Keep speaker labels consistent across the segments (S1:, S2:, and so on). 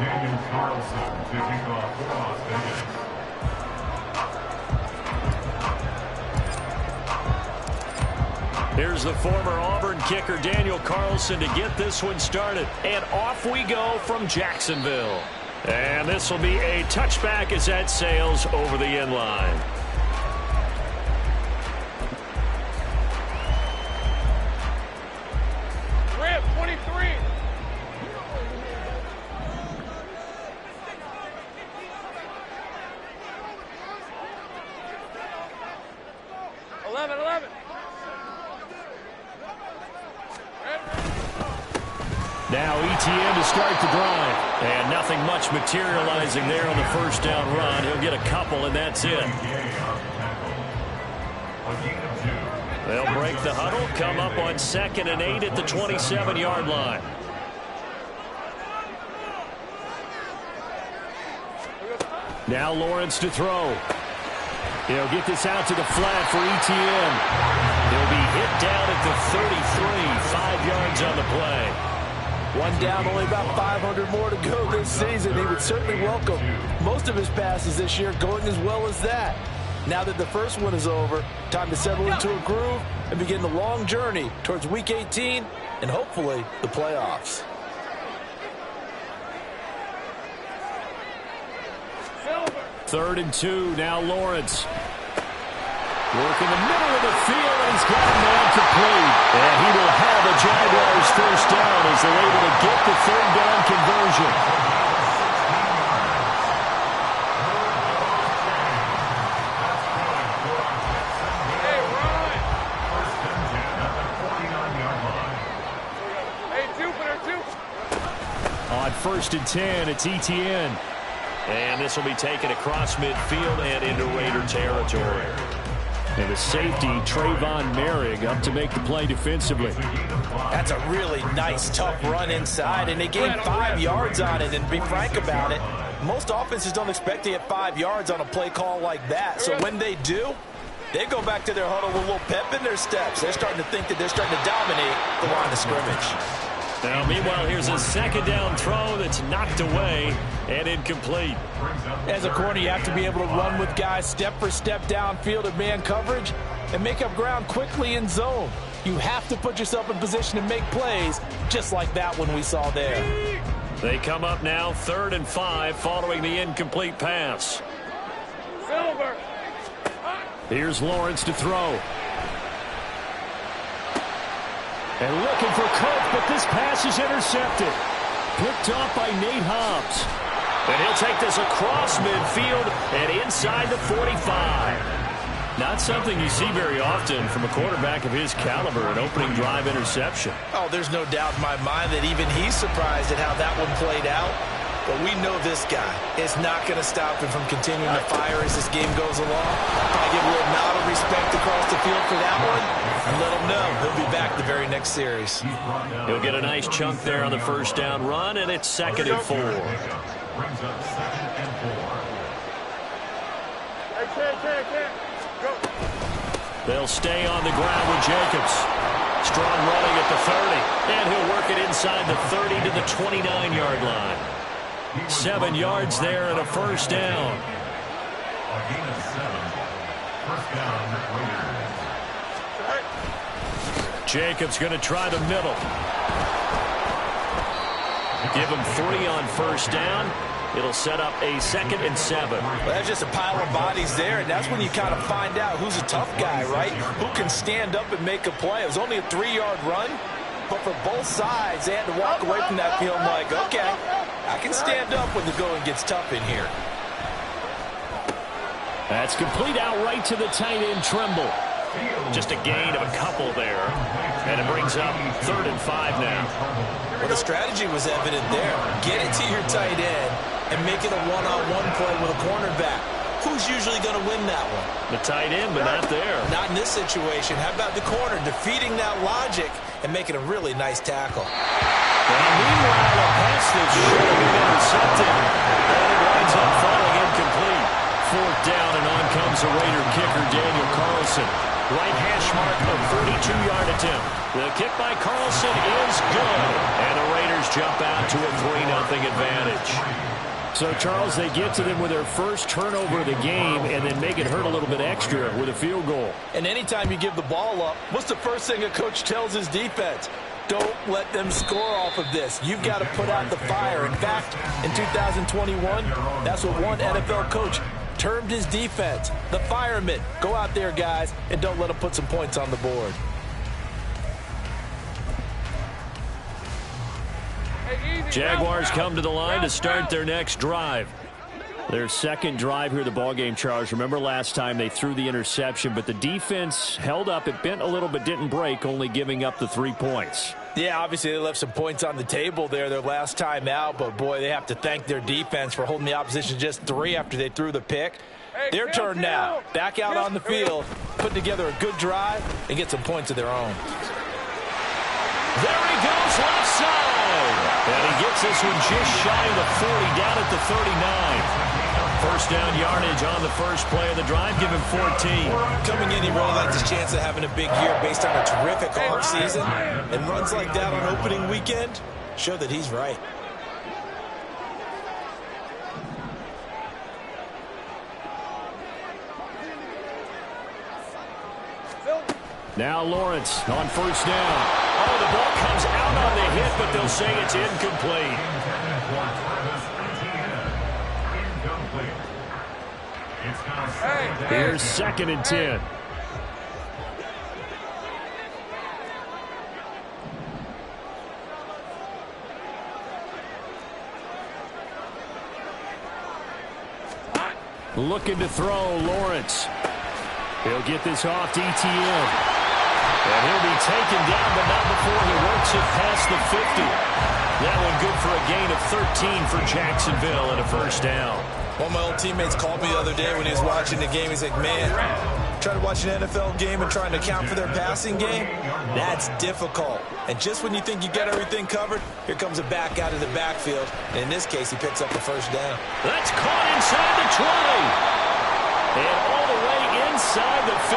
S1: Daniel Carlson to kick off for Las Vegas.
S2: Here's the former Auburn kicker, Daniel Carlson, to get this one started. And off we go from Jacksonville. And this will be a touchback as that sails over the end line.
S3: Rip, 23.
S2: Now ETN to start the drive. And nothing much materializing there on the first down run. He'll get a couple, and that's it. They'll break the huddle, come up on 2nd and 8 at the 27-yard line. Now Lawrence to throw. He'll get this out to the flat for ETN. He'll be hit down at the 33, 5 yards on the play.
S4: One down, only about 500 more to go this season. He would certainly welcome most of his passes this year going as well as that. Now that the first one is over, time to settle into a groove and begin the long journey towards Week 18 and hopefully the playoffs.
S2: Third and 2, now Lawrence. Working the middle of the field, and he's got a man complete. And he will have a Jaguars first down as they're able to get the third down conversion. On 1st and 10, it's ETN. And this will be taken across midfield and into Raider territory. And the safety, Trayvon Merrick, up to make the play defensively.
S4: That's a really nice, tough run inside, and they gained 5 yards on it. And to be frank about it, most offenses don't expect to get 5 yards on a play call like that. So when they do, they go back to their huddle with a little pep in their steps. They're starting to think that they're starting to dominate the line of scrimmage.
S2: Now, meanwhile, here's a second down throw that's knocked away and incomplete.
S4: As a corner, you have to be able to run with guys step for step downfield in man coverage and make up ground quickly in zone. You have to put yourself in position to make plays just like that one we saw there.
S2: They come up now 3rd and 5 following the incomplete pass.
S3: Silver.
S2: Here's Lawrence to throw. And looking for Cook, but this pass is intercepted. Picked off by Nate Hobbs. And he'll take this across midfield and inside the 45. Not something you see very often from a quarterback of his caliber, an opening drive interception.
S4: Oh, there's no doubt in my mind that even he's surprised at how that one played out. But we know this guy is not going to stop him from continuing to fire as this game goes along. I give a little nod of respect across the field for that one and let him know he'll be back the very next series.
S2: He'll get a nice chunk there on the first down run, and it's 2nd and 4.
S1: Brings up 2nd and 4.
S2: They'll stay on the ground with Jacobs. Strong running at the 30, and he'll work it inside the 30 to the 29-yard line. 7 yards there and a first down.
S1: A gain of 7. First down, Raiders.
S2: Jacobs going to try the middle. Give him 3 on first down. It'll set up a 2nd and 7.
S4: Well, that's just a pile of bodies there, and that's when you kind of find out who's a tough guy, right? Who can stand up and make a play. It was only a 3-yard run, but for both sides, they had to walk away from that field like, okay, I can stand up when the going gets tough in here.
S2: That's complete out right to the tight end, Trimble. Just a gain of a couple there, and it brings up 3rd and 5 now.
S4: Well, the strategy was evident there. Get it to your tight end and make it a one-on-one play with a cornerback. Who's usually going to win that one?
S2: The tight end, but not there.
S4: Not in this situation. How about the corner defeating that logic and making a really nice tackle?
S2: And meanwhile, a pass that should have been intercepted, and it winds up falling incomplete. 4th down, and on comes the Raider kicker, Daniel Carlson. right hash mark of 42-yard attempt. The kick by Carlson is good. And the Raiders jump out to a 3-0 advantage. So, Charles, they get to them with their first turnover of the game and then make it hurt a little bit extra with a field goal.
S4: And anytime you give the ball up, what's the first thing a coach tells his defense? Don't let them score off of this. You've got to put out the fire. In fact, in 2021, that's what one NFL coach termed his defense, the firemen. Go out there, guys, and don't let them put some points on the board.
S2: Jaguars come to the line to start their next drive. Their second drive here, the ballgame, Charles. Remember last time they threw the interception, but the defense held up. It bent a little but didn't break, only giving up the 3 points.
S4: Yeah, obviously they left some points on the table there their last time out, but boy, they have to thank their defense for holding the opposition just 3 after they threw the pick. Their turn now. Back out on the field, put together a good drive, and get some points of their own.
S2: There he goes, left side. And he gets this one just shy of the 40, down at the 39. First down yardage on the first play of the drive, give him 14.
S4: Coming in, he really likes his chance of having a big year based on a terrific offseason. And runs like that on opening weekend show that he's right.
S2: Now Lawrence on first down. Oh, the ball comes out on the hit, but they'll say it's incomplete. Here's 2nd and 10. Looking to throw, Lawrence. He'll get this off to ETN. And he'll be taken down, but not before he works it past the 50. That one good for a gain of 13 for Jacksonville and a first down.
S4: One of my old teammates called me the other day when he was watching the game. He's like, man, trying to watch an NFL game and trying to account for their passing game, that's difficult. And just when you think you get everything covered, here comes a back out of the backfield. And in this case, he picks up the first down.
S2: That's caught inside the 20. And all the way inside the 15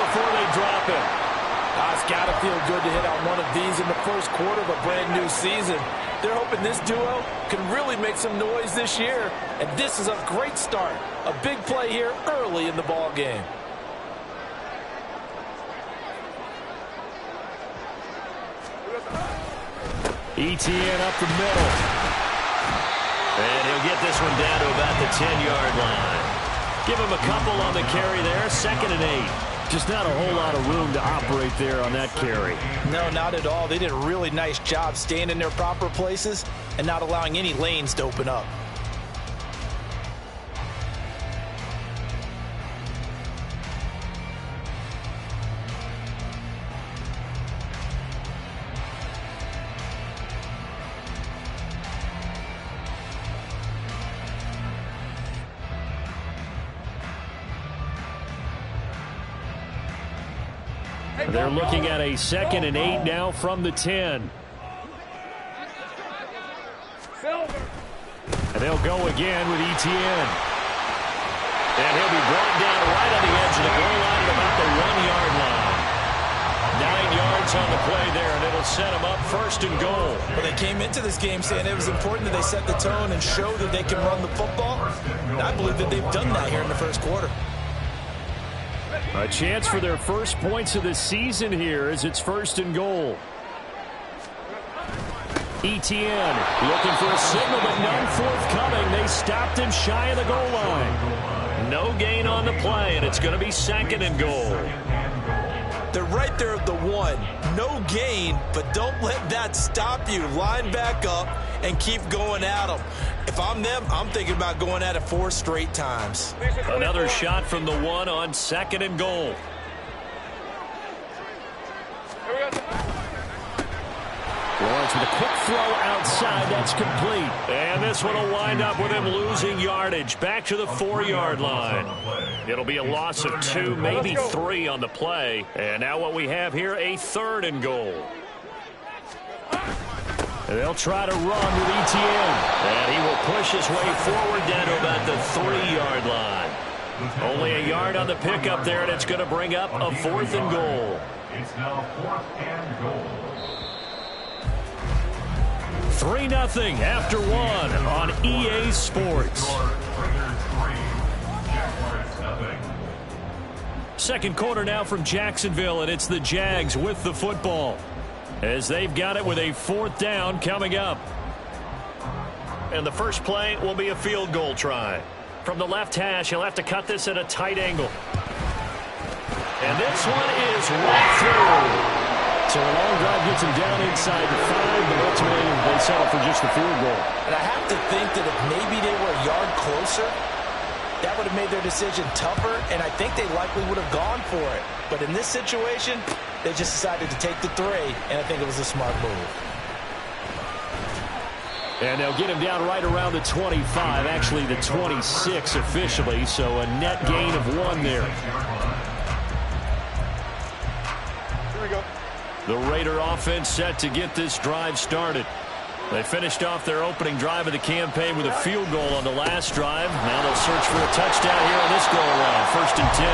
S2: before they drop it.
S4: It's got to feel good to hit on one of these in the first quarter of a brand new season. They're hoping this duo can really make some noise this year. And this is a great start. A big play here early in the ball game.
S2: ETN up the middle. And he'll get this one down to about the 10-yard line. Give him a couple on the carry there. 2nd and 8. Just not a whole lot of room to operate there on that carry.
S4: No, not at all. They did a really nice job staying in their proper places and not allowing any lanes to open up.
S2: They're looking at a 2nd and 8 now from the 10. And they'll go again with ETN. And he'll be brought down right on the edge of the goal line at about the 1-yard line. 9 yards on the play there, and it'll set them up 1st and goal.
S4: Well, they came into this game saying it was important that they set the tone and show that they can run the football. And I believe that they've done that here in the first quarter.
S2: A chance for their first points of the season here as it's 1st and goal. ETN looking for a signal, but none forthcoming. They stopped him shy of the goal line. No gain on the play, and it's going to be 2nd and goal.
S4: They're right there at the 1. No gain, but don't let that stop you. Line back up and keep going at them. If I'm them, I'm thinking about going at it 4 straight times.
S2: Another shot from the 1 on 2nd and goal. Lawrence with a quick throw outside. That's complete. And this one will wind up with him losing yardage. Back to the 4-yard line. It'll be a loss of 2, maybe 3 on the play. And now what we have here, a 3rd and goal. They'll try to run with ETN. And he will push his way forward down to about the 3-yard line. Only a yard on the pickup there, and it's going to bring up a 4th and goal.
S1: It's now 4th and goal.
S2: 3-0 after 1 on EA Sports. Second quarter now from Jacksonville, and it's the Jags with the football, as they've got it with a 4th down coming up. And the first play will be a field goal try. From the left hash, he'll have to cut this at a tight angle. And this one is right through. So a long drive gets him down inside the 5, but ultimately they settle for just the field goal.
S4: And I have to think that if maybe they were a yard closer, that would have made their decision tougher, and I think they likely would have gone for it. But in this situation, they just decided to take the 3, and I think it was a smart move.
S2: And they'll get him down right around the 25, actually the 26 officially, so a net gain of 1 there.
S3: Here we go.
S2: The Raider offense set to get this drive started. They finished off their opening drive of the campaign with a field goal on the last drive. Now they'll search for a touchdown here on this go-around, 1st and 10.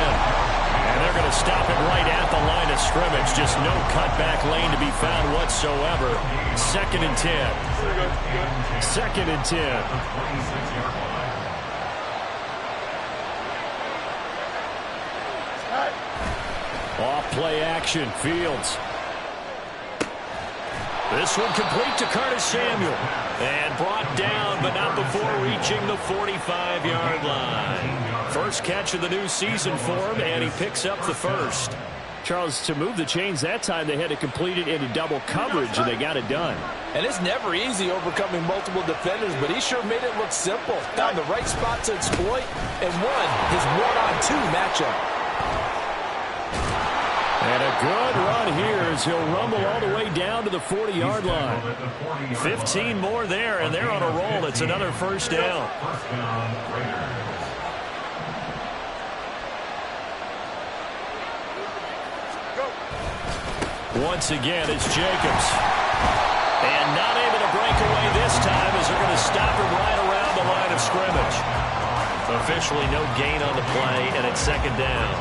S2: And they're going to stop it right at the line of scrimmage. Just no cutback lane to be found whatsoever. 2nd and 10. 2nd and 10. Off play action, Fields. This one complete to Curtis Samuel. And brought down, but not before reaching the 45-yard line. First catch of the new season for him, and he picks up the 1st. Charles, to move the chains that time, they had to complete it into double coverage, and they got it done.
S4: And it's never easy overcoming multiple defenders, but he sure made it look simple. Found the right spot to exploit and won his 1-on-2 matchup.
S2: And a good run here as he'll rumble all the way down to the 40-yard line. 15 more there, and they're on a roll. It's another 1st down. Once again, it's Jacobs. And not able to break away this time as they're going to stop him right around the line of scrimmage. Officially no gain on the play, and it's 2nd down.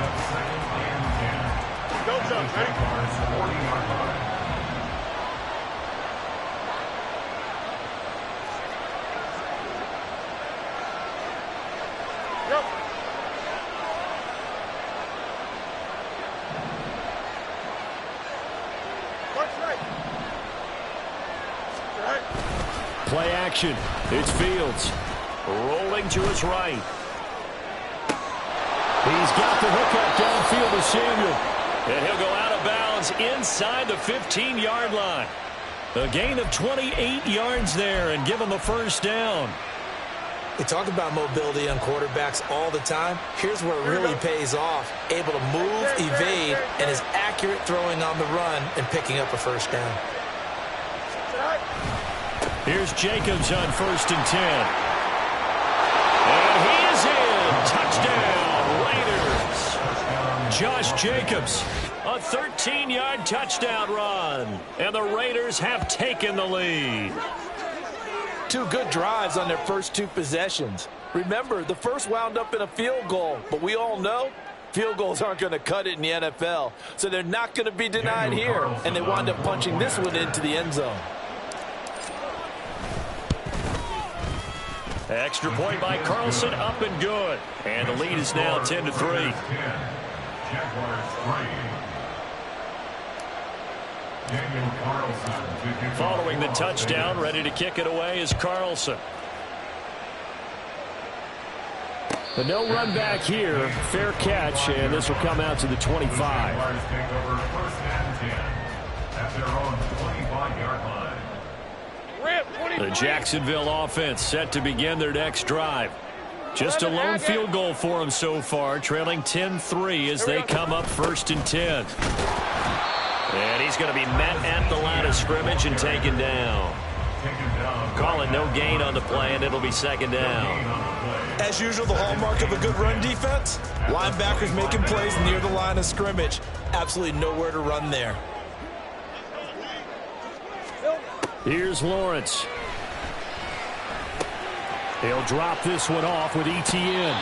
S2: Play action. It's Fields. Rolling to his right. He's got the hookup downfield to Samuel. And he'll go out of bounds inside the 15-yard line. A gain of 28 yards there and give him a 1st down.
S4: We talk about mobility on quarterbacks all the time. Here's where it really pays off. Able to move, evade, and is accurate throwing on the run and picking up a 1st down.
S2: Here's Jacobs on 1st and 10. And he is in. Touchdown, Raiders. Josh Jacobs, a 13-yard touchdown run. And the Raiders have taken the lead.
S4: 2 good drives on their first 2 possessions. Remember, the first wound up in a field goal, but we all know field goals aren't going to cut it in the NFL, so they're not going to be denied here, and they wind up punching this one into the end zone.
S2: Extra point by Carlson, up and good. And the lead is now 10-3. Following the touchdown, ready to kick it away is Carlson. But no run back here. Fair catch, and this will come out to the 25. The Jacksonville offense set to begin their next drive. Just a lone field goal for them so far, trailing 10-3 as they come up 1st and 10. And he's going to be met at the line of scrimmage and taken down. Calling no gain on the play, and it'll be 2nd down.
S4: As usual, the hallmark of a good run defense, linebackers making plays near the line of scrimmage. Absolutely nowhere to run there.
S2: Here's Lawrence. He'll drop this one off with ETN.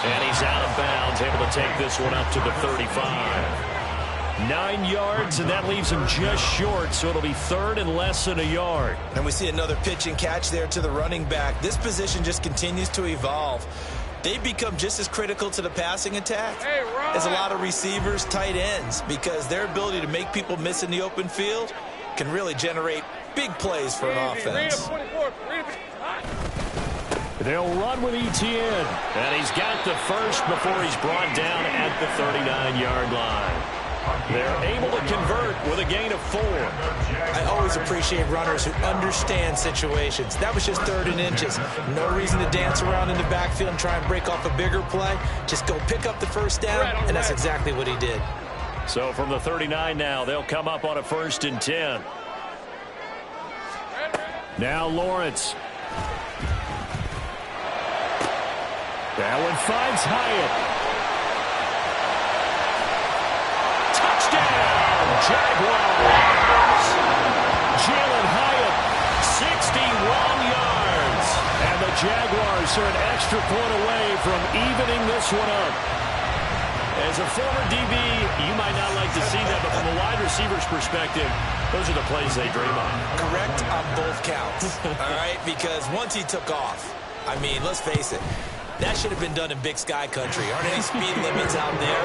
S2: And he's out of bounds, able to take this one up to the 35. 9 yards, and that leaves him just short, so it'll be third and less than a yard.
S4: And we see another pitch and catch there to the running back. This position just continues to evolve. They've become just as critical to the passing attack as a lot of receivers, tight ends, because their ability to make people miss in the open field can really generate big plays for an offense.
S2: They'll run with ETN, and he's got the first before he's brought down at the 39-yard line. They're able to convert with a gain of 4.
S4: I always appreciate runners who understand situations. That was just 3rd and inches. No reason to dance around in the backfield and try and break off a bigger play. Just go pick up the first down, and that's exactly what he did.
S2: So from the 39 now, they'll come up on a 1st and 10. Now Lawrence. That one finds Hyatt. Touchdown, Jaguars. Jalen Hyatt, 61 yards. And the Jaguars are an extra point away from evening this one up. As a former DB, you might not like to see that, but from a wide receiver's perspective, those are the plays they dream of.
S4: Correct on both counts, all right? Because once he took off, I mean, let's face it, that should have been done in Big Sky country. Aren't any speed limits out there?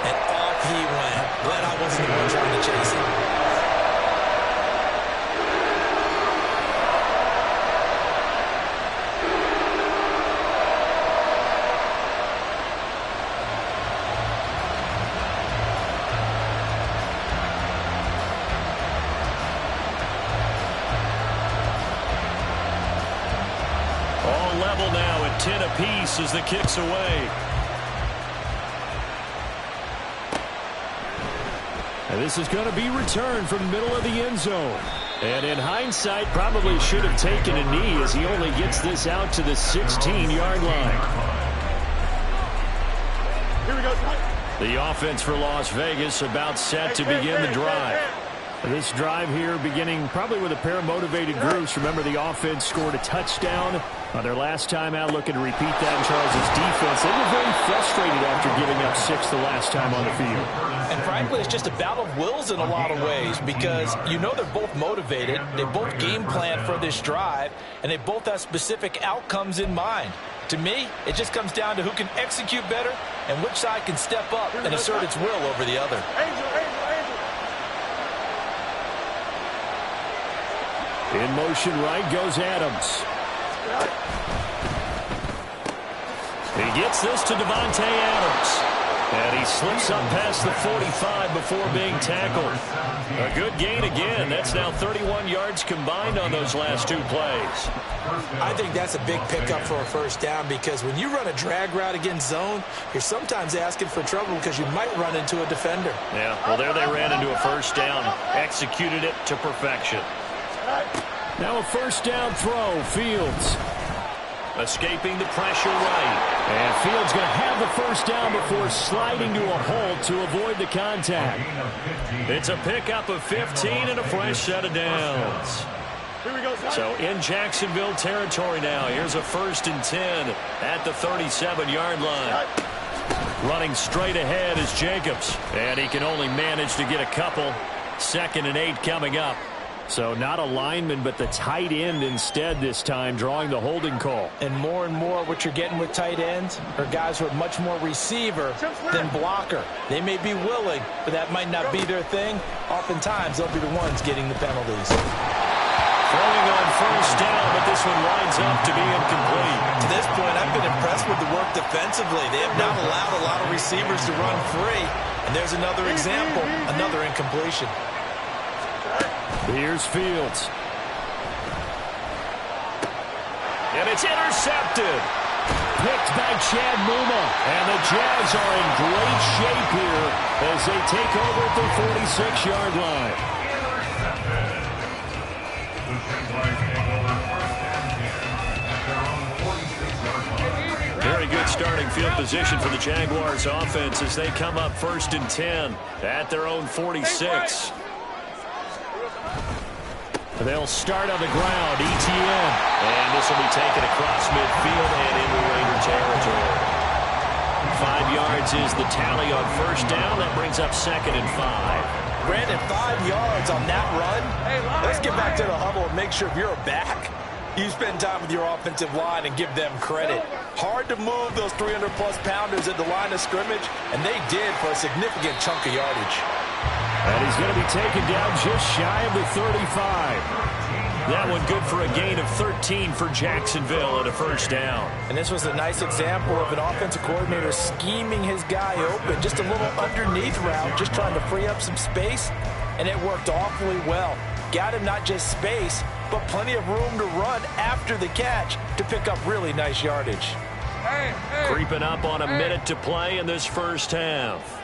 S4: And off he went. Glad I wasn't the one trying to chase him.
S2: All level now at 10 apiece as the kick's away. And this is going to be returned from the middle of the end zone. And in hindsight, probably should have taken a knee as he only gets this out to the 16-yard line.
S3: Here we go.
S2: The offense for Las Vegas about set to begin the drive. This drive here beginning probably with a pair of motivated groups. Remember, the offense scored a touchdown on their last time out, looking to repeat that in Charles' defense. They were very frustrated after giving up 6 the last time on the field.
S4: And frankly, it's just a battle of wills in a lot of ways because you know they're both motivated. They both game plan for this drive, and they both have specific outcomes in mind. To me, it just comes down to who can execute better and which side can step up and assert its will over the other.
S2: In motion right goes Adams. He gets this to Devontae Adams. And he slips up past the 45 before being tackled. A good gain again. That's now 31 yards combined on those last 2 plays.
S4: I think that's a big pickup for a first down because when you run a drag route against zone, you're sometimes asking for trouble because you might run into a defender.
S2: Yeah, well, there they ran into a first down. Executed it to perfection. Now a first down throw, Fields. Escaping the pressure right. And Fields going to have the first down before sliding to a hold to avoid the contact. It's a pickup of 15 and a fresh set of downs. So in Jacksonville territory now. Here's a 1st and 10 at the 37-yard line. Running straight ahead is Jacobs. And he can only manage to get a couple. 2nd and 8 coming up. So not a lineman, but the tight end instead this time, drawing the holding call.
S4: And more what you're getting with tight ends are guys who are much more receiver than blocker. They may be willing, but that might not be their thing. Oftentimes, they'll be the ones getting the penalties.
S2: Throwing on first down, but this one winds up to be incomplete.
S4: To this point, I've been impressed with the work defensively. They have not allowed a lot of receivers to run free. And there's another example, another incompletion.
S2: Here's Fields. And it's intercepted. Picked by Chad Muma. And the Jags are in great shape here as they take over at the 46-yard line. Very good starting field position for the Jaguars offense as they come up 1st and 10 at their own 46. They'll start on the ground. ETN. And this will be taken across midfield and into Raider territory. 5 yards is the tally on first down. That brings up 2nd and 5.
S4: Brandon, 5 yards on that run. Let's get back to the huddle and make sure if you're a back, you spend time with your offensive line and give them credit. Hard to move those 300-plus pounders at the line of scrimmage, and they did for a significant chunk of yardage.
S2: And he's going to be taken down just shy of the 35. That one good for a gain of 13 for Jacksonville at a first down.
S4: And this was a nice example of an offensive coordinator scheming his guy open. Just a little underneath route, just trying to free up some space, and it worked awfully well. Got him not just space, but plenty of room to run after the catch to pick up really nice yardage.
S2: Creeping up on a minute to play in this first half.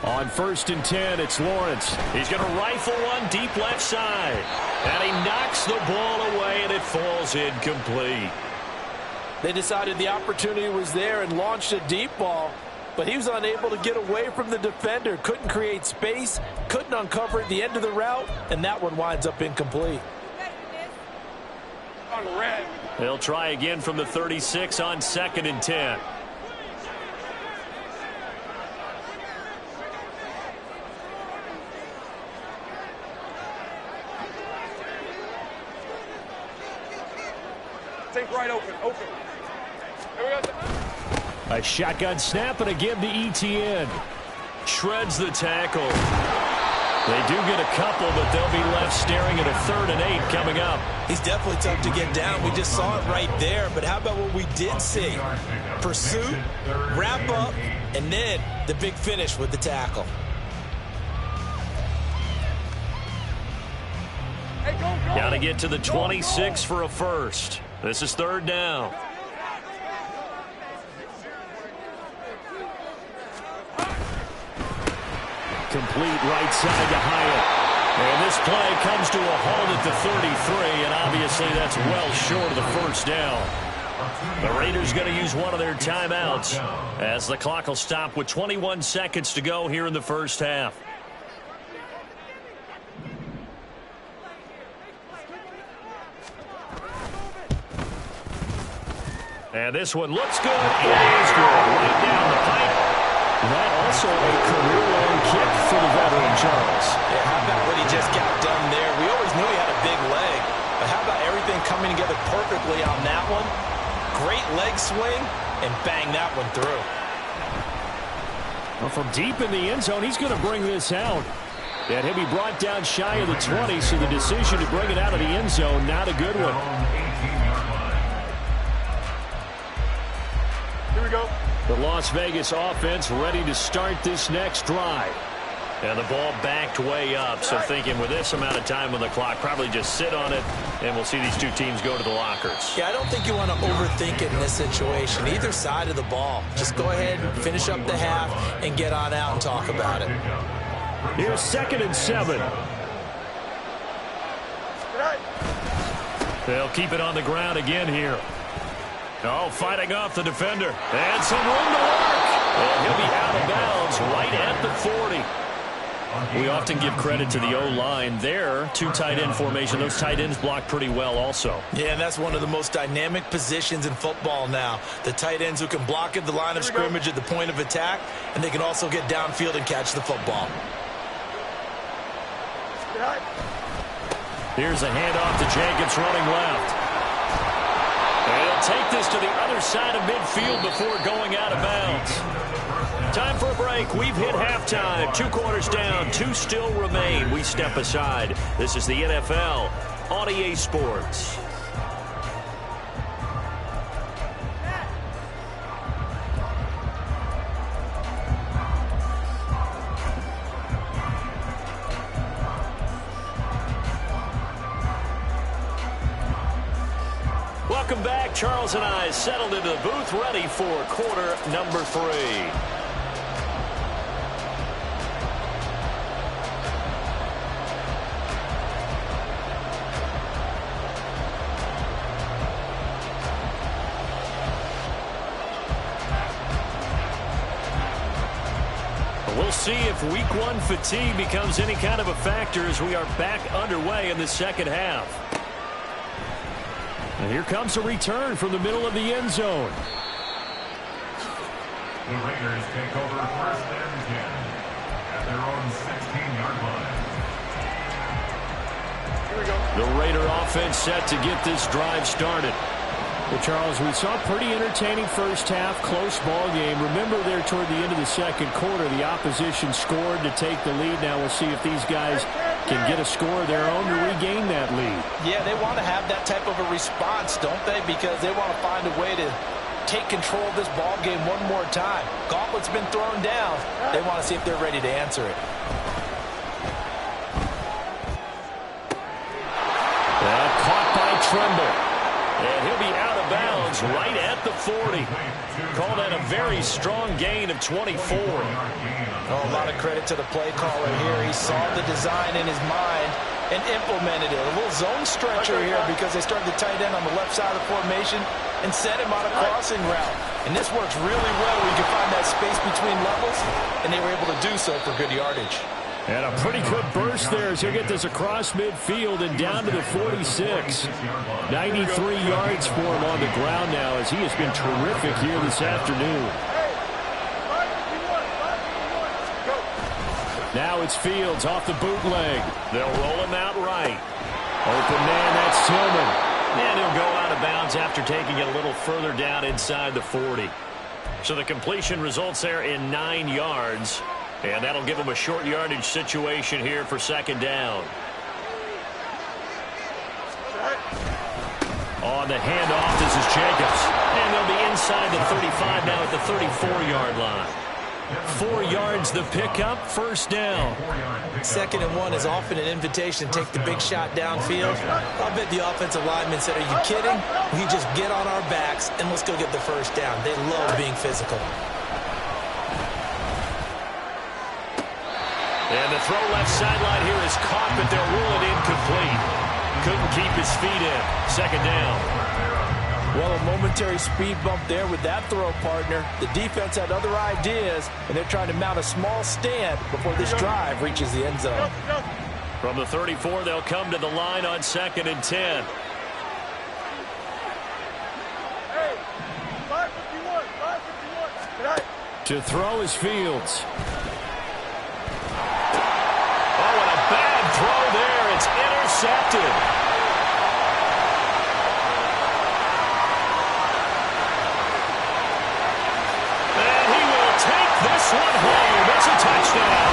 S2: On 1st and 10, it's Lawrence. He's going to rifle one deep left side. And he knocks the ball away, and it falls incomplete.
S4: They decided the opportunity was there and launched a deep ball, but he was unable to get away from the defender. Couldn't create space, couldn't uncover at the end of the route, and that one winds up incomplete.
S2: They'll try again from the 36 on 2nd and 10.
S3: Right open. Here we go.
S2: A shotgun snap and again to ETN. Shreds the tackle. They do get a couple, but they'll be left staring at a 3rd and 8 coming up.
S4: He's definitely tough to get down. We just saw it right there. But how about what we did see? Pursuit, wrap up, and then the big finish with the tackle.
S2: Got to get to the 26 for a first. This is 3rd down. Complete right side to Hyatt. And this play comes to a halt at the 33, and obviously that's well short of the first down. The Raiders going to use one of their timeouts as the clock will stop with 21 seconds to go here in the first half. And this one looks good. It is good. Right down the pipe. That also a career-long kick for the veteran, Charles.
S4: Yeah, how about what he just got done there? We always knew he had a big leg. But how about everything coming together perfectly on that one? Great leg swing, and bang that one through.
S2: Well, from deep in the end zone, he's going to bring this out. And he'll be brought down shy of the 20, so the decision to bring it out of the end zone, not a good one. The Las Vegas offense ready to start this next drive. And the ball backed way up, so thinking with this amount of time on the clock, probably just sit on it, and we'll see these two teams go to the lockers.
S4: Yeah, I don't think you want to overthink it in this situation, either side of the ball. Just go ahead and finish up the half and get on out and talk about it.
S2: Here's 2nd and 7. They'll keep it on the ground again here. Oh, fighting off the defender. And some room to work. And he'll be out of bounds right at the 40. We often give credit to the O-line there. 2 tight end formation. Those tight ends block pretty well also.
S4: Yeah, and that's one of the most dynamic positions in football now. The tight ends who can block at the line of scrimmage at the point of attack, and they can also get downfield and catch the football.
S2: Here's a handoff to Jacobs running left. And he'll take this to the other side of midfield before going out of bounds. Time for a break. We've hit halftime. 2 quarters down. 2 still remain. We step aside. This is the NFL on EA Sports. Welcome back. Charles and I settled into the booth, ready for quarter number 3. We'll see if week one fatigue becomes any kind of a factor as we are back underway in the second half. And here comes a return from the middle of the end zone.
S1: The Raiders take over 1st and 10 at their own 16-yard line.
S3: Here we go.
S2: The Raider offense set to get this drive started. Well, Charles, we saw a pretty entertaining first half, close ball game. Remember there toward the end of the second quarter, the opposition scored to take the lead. Now we'll see if these guys can get a score of their own to regain that lead.
S4: Yeah, they want to have that type of a response, don't they? Because they want to find a way to take control of this ball game one more time. Gauntlet's been thrown down. They want to see if they're ready to answer it.
S2: Caught by Tremble. And he'll be out of bounds right at the 40. Called that a very strong gain of 24.
S4: Oh, a lot of credit to the play caller here. He saw the design in his mind and implemented it. A little zone stretcher here because they started the tight end on the left side of the formation and set him on a crossing route. And this works really well where you can find that space between levels, and they were able to do so for good yardage.
S2: And a pretty good burst there as he'll get this across midfield and down to the 46. 93 yards for him on the ground now as he has been terrific here this afternoon. Now it's Fields off the bootleg. They'll roll him out right. Open man, that's Tillman. And he'll go out of bounds after taking it a little further down inside the 40. So the completion results there in 9 yards. And that'll give them a short yardage situation here for second down. On the handoff, this is Jacobs. And they'll be inside the 35 now at the 34-yard line. 4 yards the pickup, first down.
S4: 2nd and 1 is often an invitation to take the big shot downfield. I'll bet the offensive lineman said, are you kidding? We just get on our backs and let's go get the first down. They love being physical.
S2: And the throw left sideline here is caught, but they'll rule it incomplete. Couldn't keep his feet in. Second down.
S4: Well, a momentary speed bump there with that throw, partner. The defense had other ideas, and they're trying to mount a small stand before this drive reaches the end zone.
S2: From the 34, they'll come to the line on 2nd and 10.
S3: Hey, 551.
S2: To throw is Fields. Oh, and a bad throw there. It's intercepted. And he will take this one home. It's a touchdown.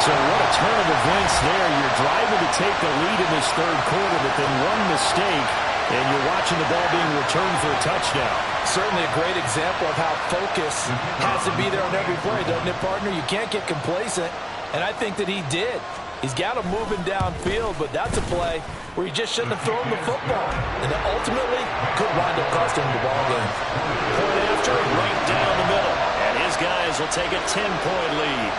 S2: So what a turn of events there. You're driving to take the lead in this third quarter, but then one mistake, and you're watching the ball being returned for a touchdown.
S4: Certainly a great example of how focus has to be there on every play, doesn't it, partner? You can't get complacent, and I think that he did. He's got him moving downfield, but that's a play where he just shouldn't have thrown the football, and that ultimately could wind up costing him the ball game.
S2: Point after, right down the middle, and his guys will take a 10-point lead.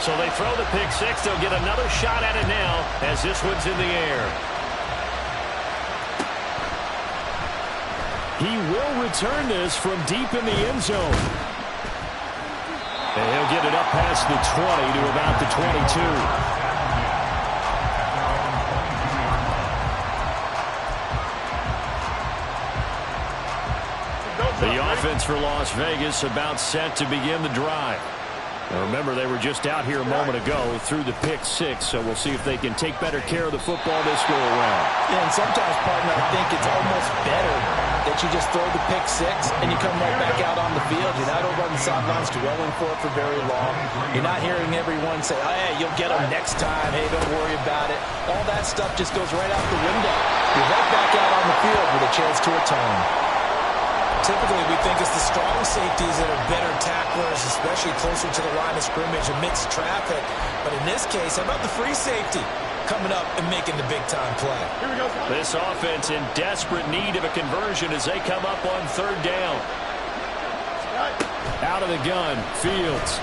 S2: So they throw the pick six. They'll get another shot at it now as this one's in the air. He will return this from deep in the end zone. And he'll get it up past the 20 to about the 22. The offense for Las Vegas about set to begin the drive. Now remember, they were just out here a moment ago through the pick six, so we'll see if they can take better care of the football this go around.
S4: Yeah, and sometimes, partner, I think it's almost better that you just throw the pick six and you come right back out on the field. You're not over on the sidelines dwelling for it for very long. You're not hearing everyone say, oh, hey, you'll get them next time. Hey, don't worry about it. All that stuff just goes right out the window. You're right back out on the field with a chance to atone. Typically, we think it's the strong safeties that are better tacklers, especially closer to the line of scrimmage amidst traffic. But in this case, how about the free safety coming up and making the big-time play?
S3: Here we go.
S2: This offense in desperate need of a conversion as they come up on third down. Out of the gun, Fields.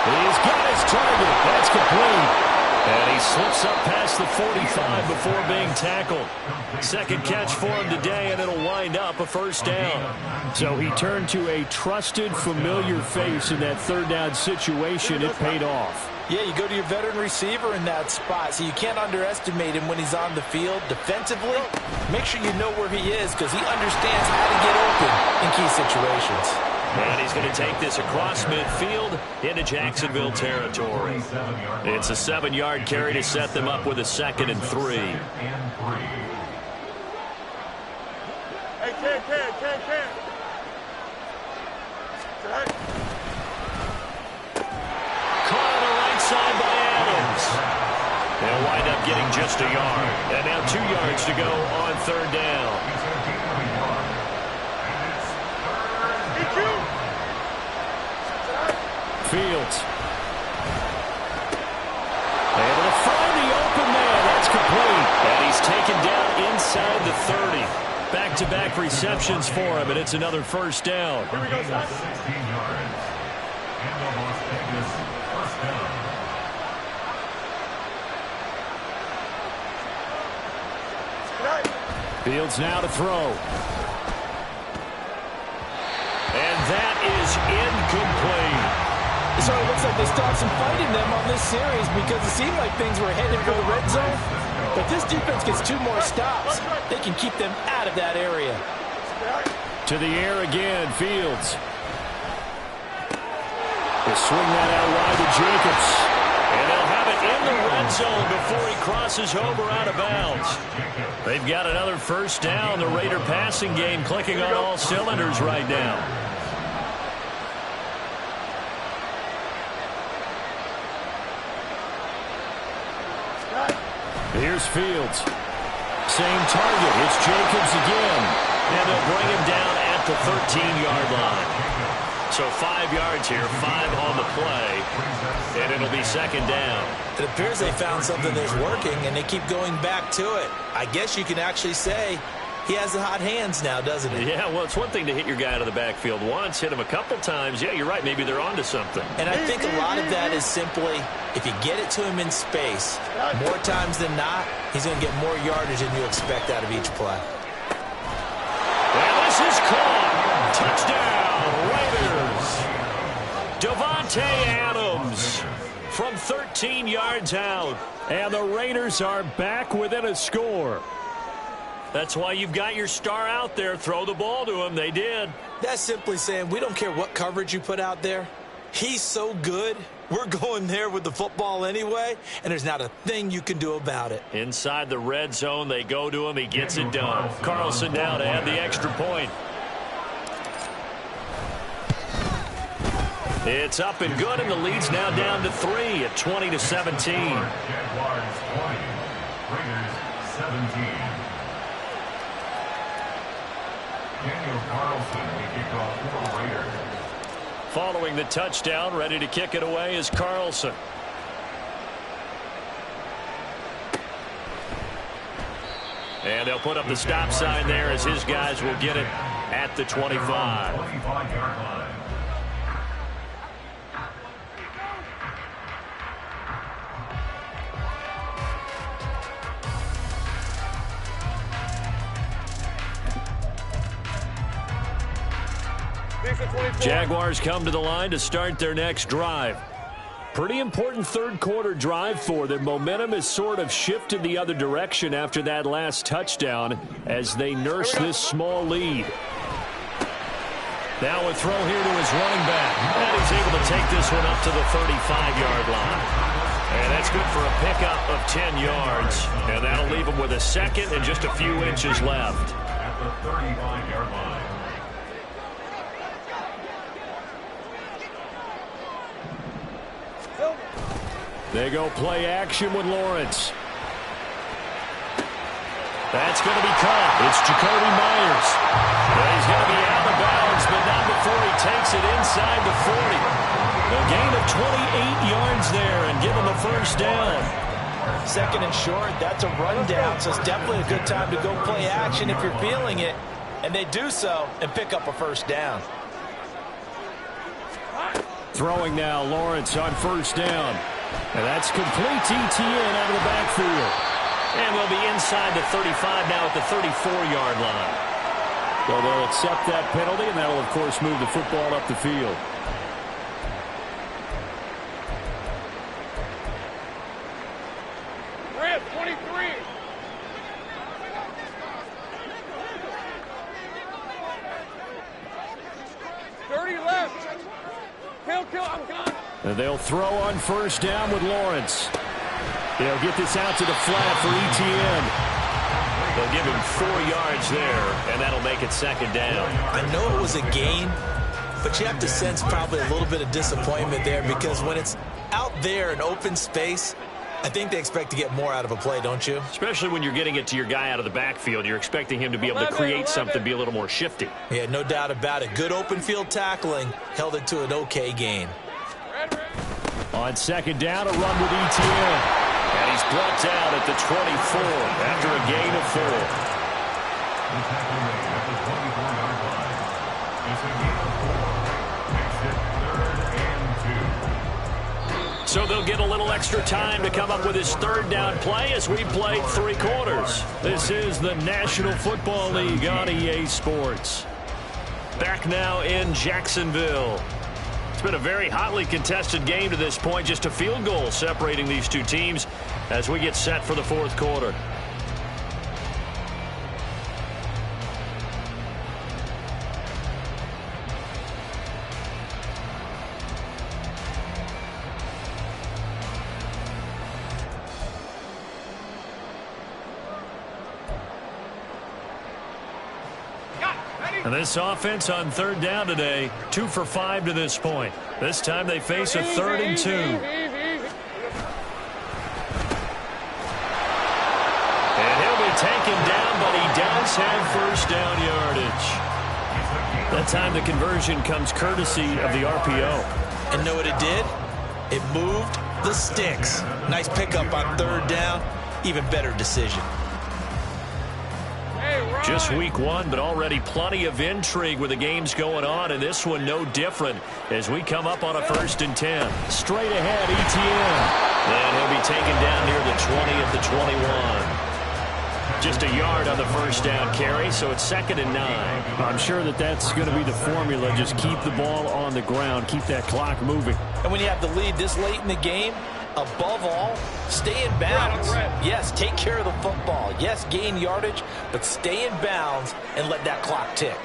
S2: He's got his target. That's complete. And he Slips up past the 45 before being tackled. Second catch for him today, and it'll wind up a first down. So he turned to a trusted, familiar face in that third down situation. It paid off.
S4: Yeah, you go to your veteran receiver in that spot, so you can't underestimate him when he's on the field. Defensively, make sure you know where he is because he understands how to get open in key situations.
S2: And he's going to take this across midfield into Jacksonville territory. It's a 7-yard carry to set them up with a 2nd and 3.
S3: Hey, Ken.
S2: Caught on the right side by Adams. They'll wind up getting just a yard. And now 2 yards to go on third down. Fields. Able to find the open man. That's complete. And he's taken down inside the 30. Back-to-back receptions for him, and it's another first down.
S3: Here we go, Zach.
S1: 16 yards. And the Las Vegas first down.
S2: Fields now to throw. And that is incomplete.
S4: It sort of looks like they stopped some fight in them on this series because it seemed like things were headed for the red zone. But this defense gets 2 more stops. They can keep them out of that area.
S2: To the air again, Fields. They swing that out wide to Jacobs. And they'll have it in the red zone before he crosses over out of bounds. They've got another first down. The Raider passing game clicking on all cylinders right now. Here's Fields. Same target. It's Jacobs again. And they'll bring him down at the 13-yard line. So 5 yards here, 5 on the play, and it'll be second down.
S4: It appears they found something that's working, and they keep going back to it. I guess you can actually say he has the hot hands now, doesn't he?
S2: Yeah, well, it's one thing to hit your guy out of the backfield once, hit him a couple times. Yeah, you're right. Maybe they're onto something.
S4: And I think a lot of that is simply if you get it to him in space, more times than not, he's going to get more yardage than you expect out of each play.
S2: And this is caught. Touchdown, Raiders. Davante Adams from 13 yards out. And the Raiders are back within a score. That's why you've got your star out there. Throw the ball to him. They did.
S4: That's simply saying we don't care what coverage you put out there. He's so good. We're going there with the football anyway, and there's not a thing you can do about it.
S2: Inside the red zone, they go to him. He gets it done. Carlson now to add the extra point. It's up and good, and the lead's now down to 3 at 20-17.
S1: Jaguars 20, Raiders 17. Daniel Carlson will kick off for Raiders.
S2: Following the touchdown, ready to kick it away is Carlson. And they'll put up the stop sign there as his guys will get it at the 25.
S1: 25-yard line.
S2: Jaguars come to the line to start their next drive. Pretty important third quarter drive for them. Momentum has sort of shifted the other direction after that last touchdown as they nurse this small lead. Now a throw here to his running back. And he's able to take this one up to the 35-yard line. And that's good for a pickup of 10 yards. And that'll leave him with a second and just a few inches left.
S1: At the 35-yard line.
S2: They go play action with Lawrence. That's going to be caught. It's Jacoby Myers. Well, he's going to be out of bounds, but not before he takes it inside the 40. A gain of 28 yards there and give him a first down.
S4: Second and short, that's a rundown, so it's definitely a good time to go play action if you're feeling it. And they do so and pick up a first down.
S2: Throwing now, Lawrence on first down. And that's complete to ETN out of the backfield. And we'll be inside the 35 now at the 34-yard line. So they'll accept that penalty, and that'll, of course, move the football up the field.
S3: Red 23. Kill, I'm gone.
S2: And they'll throw on first down with Lawrence. They'll get this out to the flat for ETN. They'll give him 4 yards there, and that'll make it second down.
S4: I know it was a gain, but you have to sense probably a little bit of disappointment there because when it's out there in open space, I think they expect to get more out of a play, don't you?
S2: Especially when you're getting it to your guy out of the backfield. You're expecting him to be able to create something, be a little more shifty.
S4: Yeah, no doubt about it. Good open field tackling held it to an okay gain.
S2: On second down, a run with ETN. And he's brought down at the 24 after a gain of 4.
S1: The tackle made at the 24-yard line. It's a gain of 4. Makes it 3rd and 2.
S2: So they'll get a little extra time to come up with his third down play as we played 3 quarters. This is the National Football League on EA Sports. Back now in Jacksonville. It's been a very hotly contested game to this point. Just a field goal separating these two teams as we get set for the 4th quarter. And this offense on 3rd down today, 2 for 5 to this point. This time they face a 3rd and 2. And he'll be taken down, but he does have first down yardage. That time the conversion comes courtesy of the RPO.
S4: And know what it did? It moved the sticks. Nice pickup on 3rd down. Even better decision.
S2: Just week 1, but already plenty of intrigue with the games going on, and this one no different as we come up on a 1st and 10. Straight ahead, ETN. And he'll be taken down near the 20 at the 21. Just a yard on the first down carry, so it's 2nd and 9. I'm sure that's going to be the formula. Just keep the ball on the ground, keep that clock moving.
S4: And when you have the lead this late in the game, above all, stay in bounds. Yes, take care of the football. Yes, gain yardage, but stay in bounds and let that clock tick.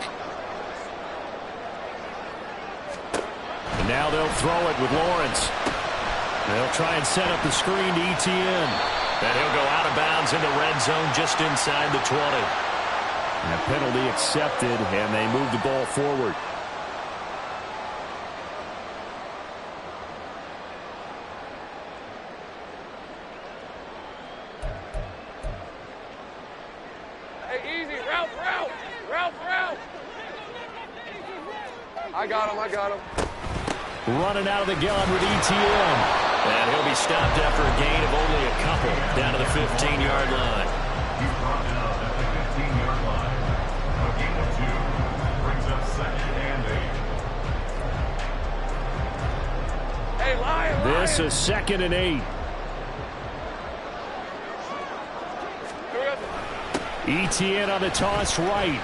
S2: And now they'll throw it with Lawrence. They'll try and set up the screen to ETN. And he'll go out of bounds in the red zone just inside the 20. And a penalty accepted, and they move the ball forward.
S3: I got him.
S2: Running out of the gun with ETN. And he'll be stopped after a gain of only a couple down to the 15-yard line.
S1: He's brought down at the 15-yard line. A gain of 2 brings up 2nd and 8.
S3: Hey, Lion.
S2: This is 2nd and 8. ETN on the toss right.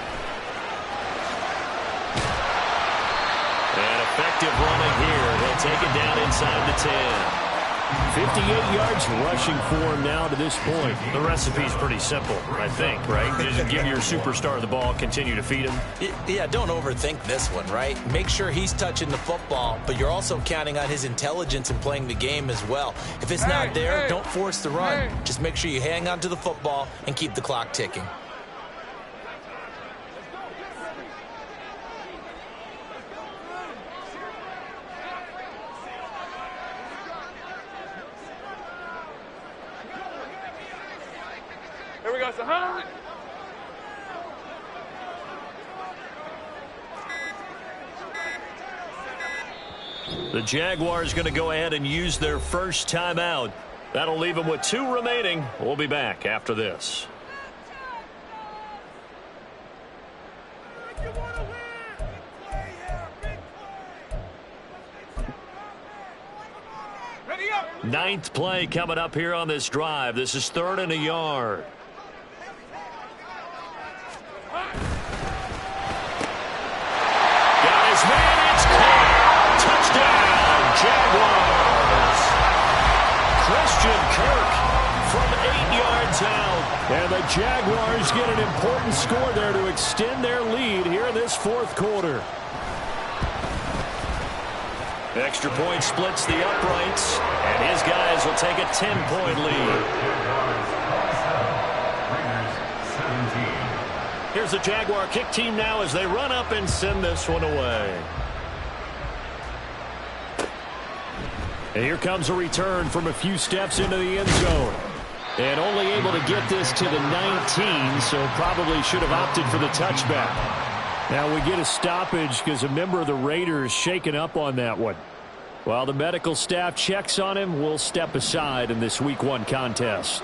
S2: And effective running here. They'll take it down inside the 10. 58 yards rushing for him now to this point. The recipe's pretty simple, I think, right? Just give your superstar the ball, continue to feed him.
S4: Yeah, don't overthink this one, right? Make sure he's touching the football, but you're also counting on his intelligence in playing the game as well. If it's not there, don't force the run. Just make sure you hang on to the football and keep the clock ticking.
S3: Here we go, Sahara.
S2: The Jaguars going to go ahead and use their first timeout. That'll leave them with 2 remaining. We'll be back after this. Ninth play coming up here on this drive. This is 3rd and a yard. Got his man. It's caught. Touchdown, Jaguars. Christian Kirk from 8 yards out. And the Jaguars get an important score there to extend their lead here in this 4th quarter. Extra point splits the uprights, and his guys will take a 10-point lead. Here's the Jaguar kick team now as they run up and send this one away. And here comes a return from a few steps into the end zone. And only able to get this to the 19, so probably should have opted for the touchback. Now we get a stoppage because a member of the Raiders shaken up on that one. While the medical staff checks on him, we'll step aside in this Week 1 contest.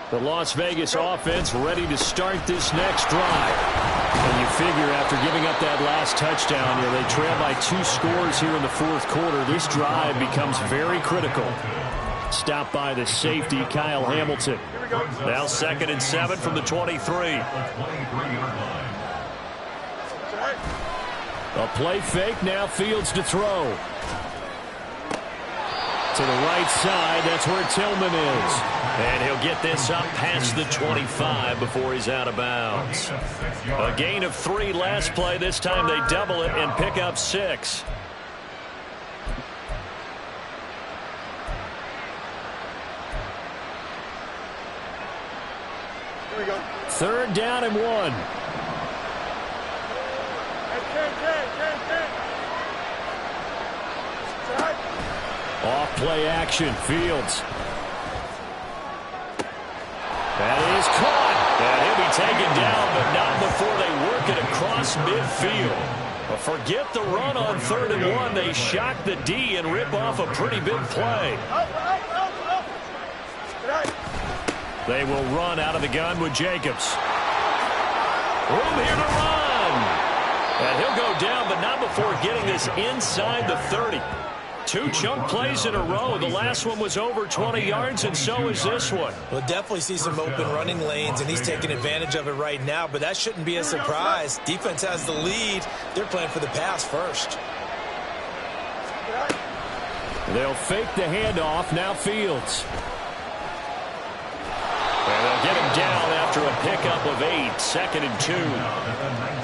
S2: The Las Vegas offense ready to start this next drive. And you figure after giving up that last touchdown, they trail by 2 scores here in the 4th quarter. This drive becomes very critical. Stopped by the safety, Kyle Hamilton. Now 2nd and 7 from the 23. A play fake, now Fields to throw. To the right side, that's where Tillman is. And he'll get this up past the 25 before he's out of bounds. A gain of 3 last play. This time they double it and pick up 6.
S3: Here we go.
S2: 3rd down and 1. Off play action, Fields. That is caught. And he'll be taken down, but not before they work it across midfield. But forget the run on 3rd and 1. They shock the D and rip off a pretty big play. They will run out of the gun with Jacobs. Room here to run. And he'll go down, but not before getting this inside the 30. 2 chunk plays in a row. The last one was over 20 yards, and so is this one.
S4: We'll definitely see some open running lanes, and he's taking advantage of it right now, but that shouldn't be a surprise. Defense has the lead. They're playing for the pass first.
S2: They'll fake the handoff. Now Fields. And they'll get him down after a pickup of 8. 2nd and 2.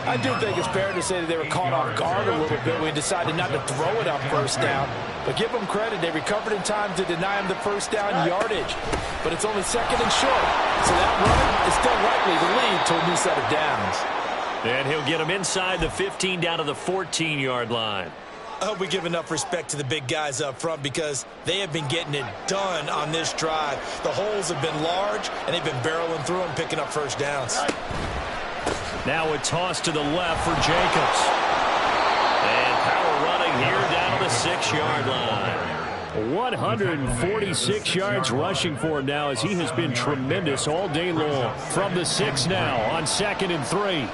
S4: I do think it's fair to say that they were caught off guard a little bit when we decided not to throw it on 1st down. But give them credit. They recovered in time to deny him the 1st down yardage. But it's only 2nd and short. So that run is still likely to lead to a new set of downs.
S2: And he'll get him inside the 15 down to the 14-yard line.
S4: I hope we give enough respect to the big guys up front because they have been getting it done on this drive. The holes have been large, and they've been barreling through them, picking up 1st downs.
S2: Now a toss to the left for Jacobs. And power running here down to the 6-yard line. 146 yards rushing for him now as he has been tremendous all day long. From the 6 now on 2nd and 3.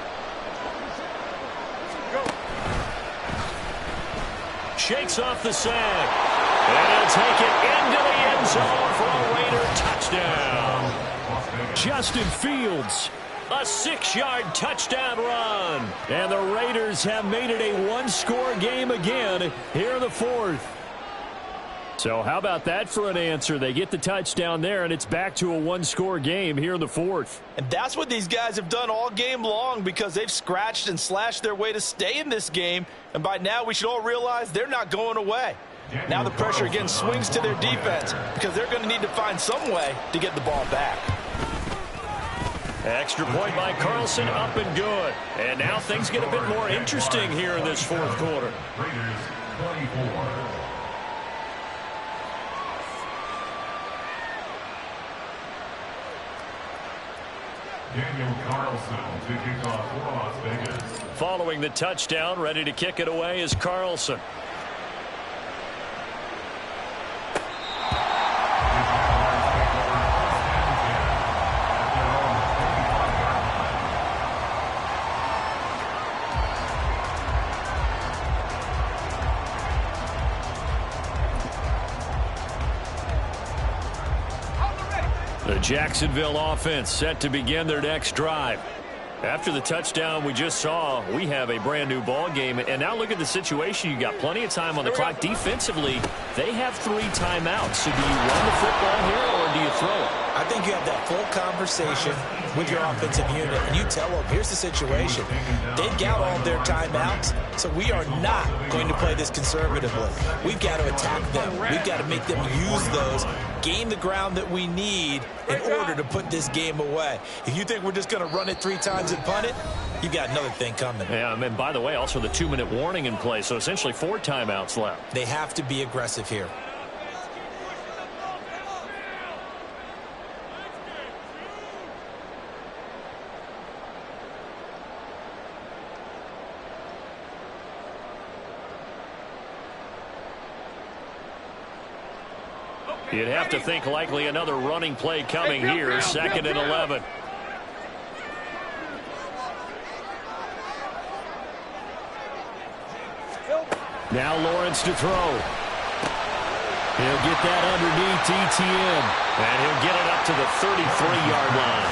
S2: Shakes off the sack. And he'll take it into the end zone for a Raider touchdown. Justin Fields, a 6-yard touchdown run. And the Raiders have made it a 1-score game again here in the 4th. So how about that for an answer? They get the touchdown there, and it's back to a 1-score game here in the 4th.
S4: And that's what these guys have done all game long because they've scratched and slashed their way to stay in this game. And by now, we should all realize they're not going away. Now the pressure again swings to their defense because they're going to need to find some way to get the ball back.
S2: Extra point by Carlson, up and good. And now things get a bit more interesting here in this 4th quarter.
S1: Raiders 24. Daniel Carlson to kick off for Las Vegas.
S2: Following the touchdown, ready to kick it away is Carlson. The Jacksonville offense set to begin their next drive. After the touchdown we just saw, we have a brand new ball game. And now look at the situation. You got plenty of time on the clock. Defensively, they have 3 timeouts. So do you run the football here or do you throw it?
S4: I think you have that full conversation with your offensive unit, and you tell them, here's the situation. They've got all their timeouts, so we are not going to play this conservatively. We've got to attack them. We've got to make them use those, gain the ground that we need in order to put this game away. If you think we're just going to run it 3 times and punt it, you've got another thing coming.
S2: Yeah, and by the way, also the 2-minute warning in play, so essentially 4 timeouts left.
S4: They have to be aggressive here.
S2: You'd have to think likely another running play coming here, 2nd and 11. Now Lawrence to throw. He'll get that underneath ETN. And he'll get it up to the 33-yard line.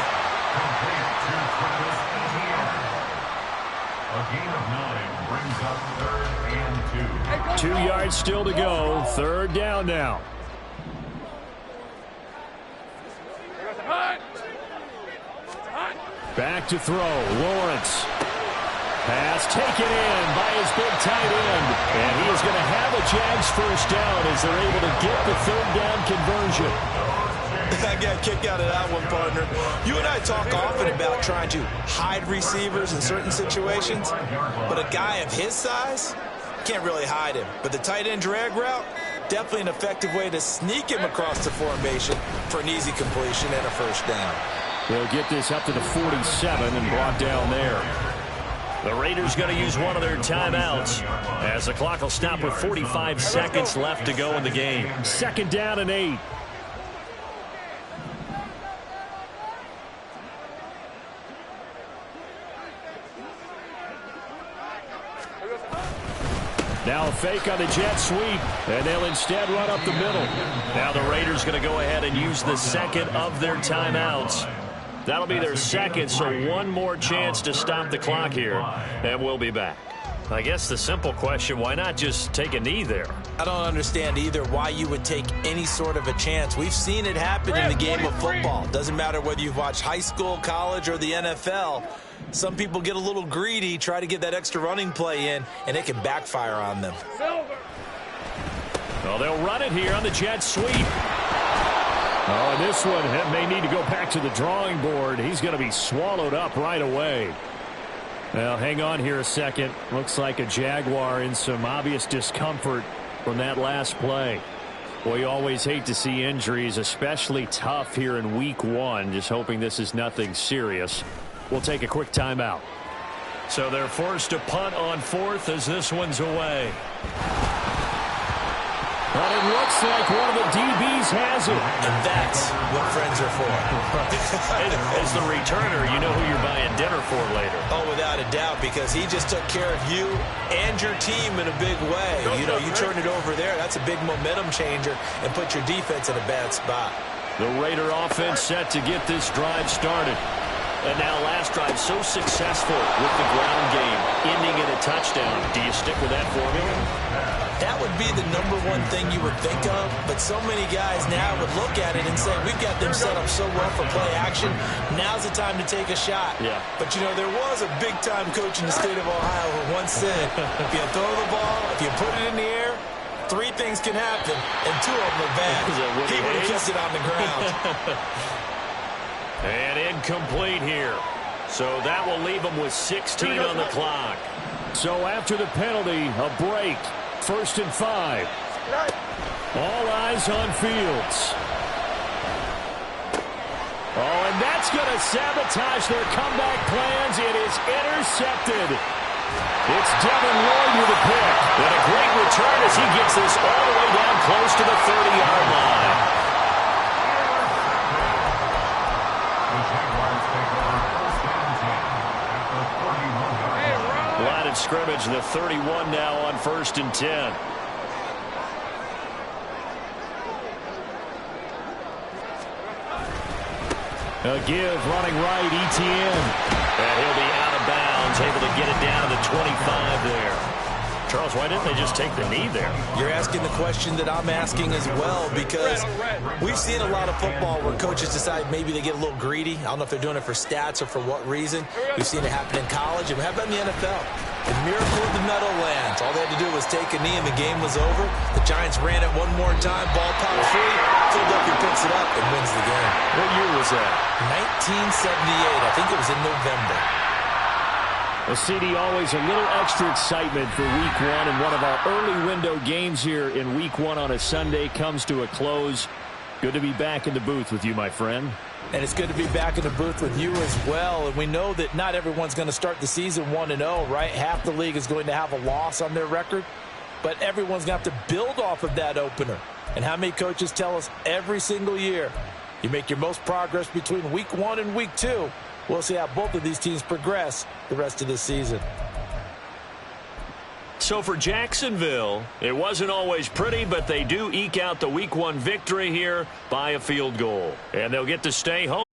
S1: A gain of 9 brings up 3rd and 2.
S2: 2 yards still to go. 3rd down now. Back to throw. Lawrence. Pass taken in by his big tight end. And he is going to have a Jags first down as they're able to get the 3rd down conversion.
S4: I got kicked out of that one, partner. You and I talk often about trying to hide receivers in certain situations, but a guy of his size can't really hide him. But the tight end drag route, definitely an effective way to sneak him across the formation for an easy completion and a first down.
S2: They'll get this up to the 47 and brought down there. The Raiders going to use one of their timeouts as the clock will stop with 45 seconds left to go in the game. 2nd down and 8. Now a fake on the jet sweep, and they'll instead run up the middle. Now the Raiders going to go ahead and use the 2nd of their timeouts. That'll be their 2nd, so one more chance to stop the clock here, and we'll be back. I guess the simple question, why not just take a knee there?
S4: I don't understand either why you would take any sort of a chance. We've seen it happen in the game of football. Doesn't matter whether you've watched high school, college, or the NFL. Some people get a little greedy, try to get that extra running play in, and it can backfire on them.
S2: Well, they'll run it here on the jet sweep. Oh, and this one may need to go back to the drawing board. He's going to be swallowed up right away. Well, hang on here a second. Looks like a Jaguar in some obvious discomfort from that last play. Well, you always hate to see injuries, especially tough here in week 1. Just hoping this is nothing serious. We'll take a quick timeout. So they're forced to punt on 4th as this one's away. But it looks like one of the DBs has it.
S4: And that's what friends are for.
S2: As the returner, you know who you're buying dinner for later.
S4: Oh, without a doubt, because he just took care of you and your team in a big way. You know, you turn it over there, that's a big momentum changer, and put your defense in a bad spot.
S2: The Raider offense set to get this drive started. And now last drive so successful with the ground game, ending in a touchdown. Do you stick with that formula?
S4: That would be the #1 thing you would think of, but so many guys now would look at it and say, we've got them set up so well for play action, now's the time to take a shot.
S2: Yeah.
S4: But, you know, there was a big-time coach in the state of Ohio who once said, if you throw the ball, if you put it in the air, 3 things can happen, and 2 of them are bad. He would have kept it on the ground.
S2: And incomplete here. So that will leave them with 16 on the clock. So after the penalty, a break. 1st and 5. All eyes on Fields. Oh, and that's going to sabotage their comeback plans. It is intercepted. It's Devin Lloyd with a pick. And a great return as he gets this all the way down close to the 30-yard line. Line of scrimmage, the 31 now on 1st and 10. A give running right, Etienne. And he'll be out of bounds, able to get it down to the 25 there. Charles, why didn't they just take the knee there?
S4: You're asking the question that I'm asking as well, because we've seen a lot of football where coaches decide maybe they get a little greedy. I don't know if they're doing it for stats or for what reason. We've seen it happen in college, and we have it in the NFL. The miracle of the Meadowlands. All they had to do was take a knee, and the game was over. The Giants ran it one more time. Ball popped free. Philadelphia picks it up and wins the game.
S2: What year was that?
S4: 1978. I think it was in November.
S2: Well, CD, always a little extra excitement for Week 1, and one of our early window games here in Week 1 on a Sunday comes to a close. Good to be back in the booth with you, my friend.
S4: And it's good to be back in the booth with you as well. And we know that not everyone's going to start the season 1-0, right? Half the league is going to have a loss on their record, but everyone's going to have to build off of that opener. And how many coaches tell us every single year, you make your most progress between Week 1 and Week 2. We'll see how both of these teams progress the rest of this season.
S2: So for Jacksonville, it wasn't always pretty, but they do eke out the Week 1 victory here by a field goal. And they'll get to stay home.